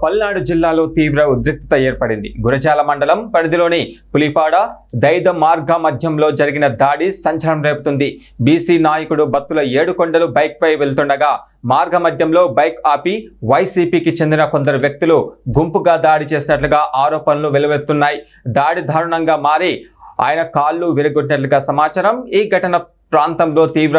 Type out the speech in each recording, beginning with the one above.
పల్నాడు జిల్లాలో తీవ్ర ఉద్రిక్తత ఏర్పడింది. గురజాల మండలం పరిధిలోని పులిపాడ దైద మార్గ మధ్యంలో జరిగిన దాడి సంచలనం రేపుతుంది. బీసీ నాయకుడు బత్తుల ఏడుకొండలు బైక్ పై వెళ్తుండగా మార్గ మధ్యంలో బైక్ ఆపి వైసీపీకి చెందిన కొందరు వ్యక్తులు గుంపుగా దాడి చేసినట్లుగా ఆరోపణలు వెలువెత్తున్నాయి. దాడి దారుణంగా మారి ఆయన కాళ్ళు విరగొట్టినట్లుగా సమాచారం. ఈ ఘటన ప్రాంతంలో తీవ్ర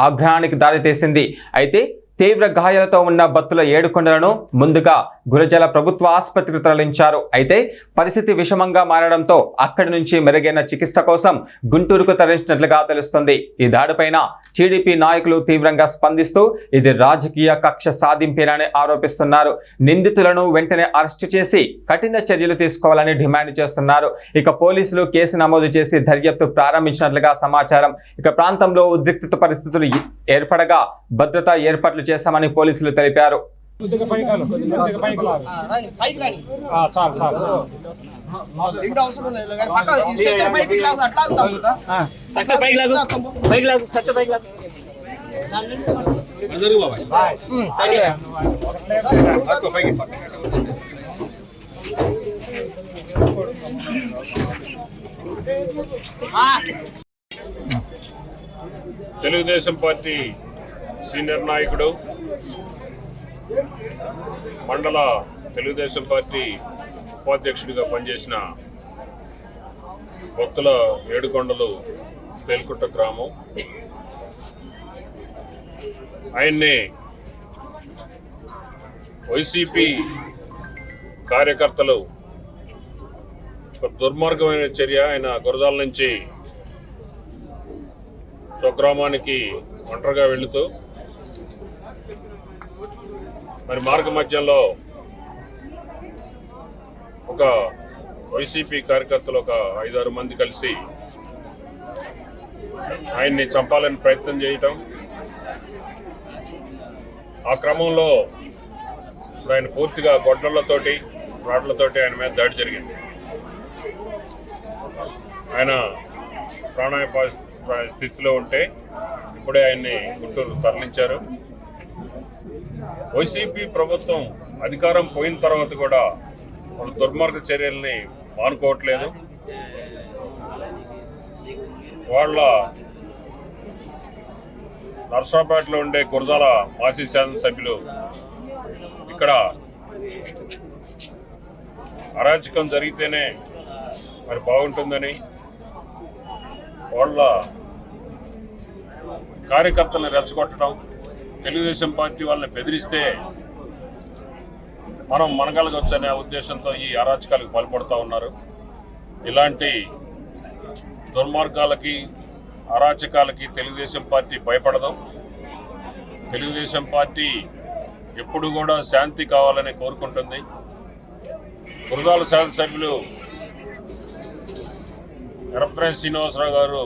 ఆగ్రహానికి దారితీసింది. అయితే తీవ్ర గాయాలతో ఉన్న బత్తుల ఏడుకొండలను ముందుగా గురజాల ప్రభుత్వ ఆసుపత్రికి తరలించారు. అయితే పరిస్థితి విషమంగా మారడంతో అక్కడి నుంచి మెరుగైన చికిత్స కోసం గుంటూరుకు తరలించినట్లుగా తెలుస్తుంది. ఈ దాడిపైన టీడీపీ నాయకులు తీవ్రంగా స్పందిస్తూ ఇది రాజకీయ కక్ష సాధింపేనని ఆరోపిస్తున్నారు. నిందితులను వెంటనే అరెస్టు చేసి కఠిన చర్యలు తీసుకోవాలని డిమాండ్ చేస్తున్నారు. ఇక పోలీసులు కేసు నమోదు చేసి దర్యాప్తు ప్రారంభించినట్లుగా సమాచారం. ఇక ప్రాంతంలో ఉద్రిక్తత పరిస్థితులు ఏర్పడగా భద్రతా ఏర్పాట్లు చేశామని పోలీసులు తెలిపారు. తెలుగుదేశం పార్టీ సీనియర్ నాయకుడు మండల తెలుగుదేశం పార్టీ ఉపాధ్యక్షుడిగా పనిచేసిన బత్తుల ఏడుకొండలు పేల్కుట్ట గ్రామం, ఆయన్ని వైసీపీ కార్యకర్తలు ఒక దుర్మార్గమైన చర్య. ఆయన గురజాల నుంచి స్వగ్రామానికి ఒంటరిగా వెళుతూ మరి మార్గ మధ్యంలో ఒక వైసీపీ కార్యకర్తలు ఒక 5-6 మంది కలిసి ఆయన్ని చంపాలని ప్రయత్నం చేయటం, ఆ క్రమంలో ఆయన పూర్తిగా గొడ్డళ్లతోటి రాడ్లతోటి ఆయన మీద దాడి జరిగింది. ఆయన ప్రాణాపాయ స్థితిలో ఉంటే ఇప్పుడే ఆయన్ని గుంటూరు తరలించారు. వైసీపీ ప్రభుత్వం అధికారం పోయిన తర్వాత కూడా వాళ్ళ దుర్మార్గ చర్యల్ని మానుకోవట్లేదు. వాళ్ళ నర్సరావుపేటలో ఉండే గురజాల మాజీ శాసనసభ్యులు ఇక్కడ అరాచకం జరిగితేనే మరి బాగుంటుందని వాళ్ళ కార్యకర్తలను రెచ్చగొట్టడం, తెలుగుదేశం పార్టీ వాళ్ళని బెదిరిస్తే మనం మనగలగొచ్చనే ఉద్దేశంతో ఈ అరాచకాలకు పాల్పడుతూ ఉన్నారు. ఇలాంటి దుర్మార్గాలకి అరాచకాలకి తెలుగుదేశం పార్టీ భయపడదు. తెలుగుదేశం పార్టీ ఎప్పుడు కూడా శాంతి కావాలని కోరుకుంటుంది. గురజాల శాసనసభ్యులు ఎర్రప్రేమ్ శ్రీనివాసరావు గారు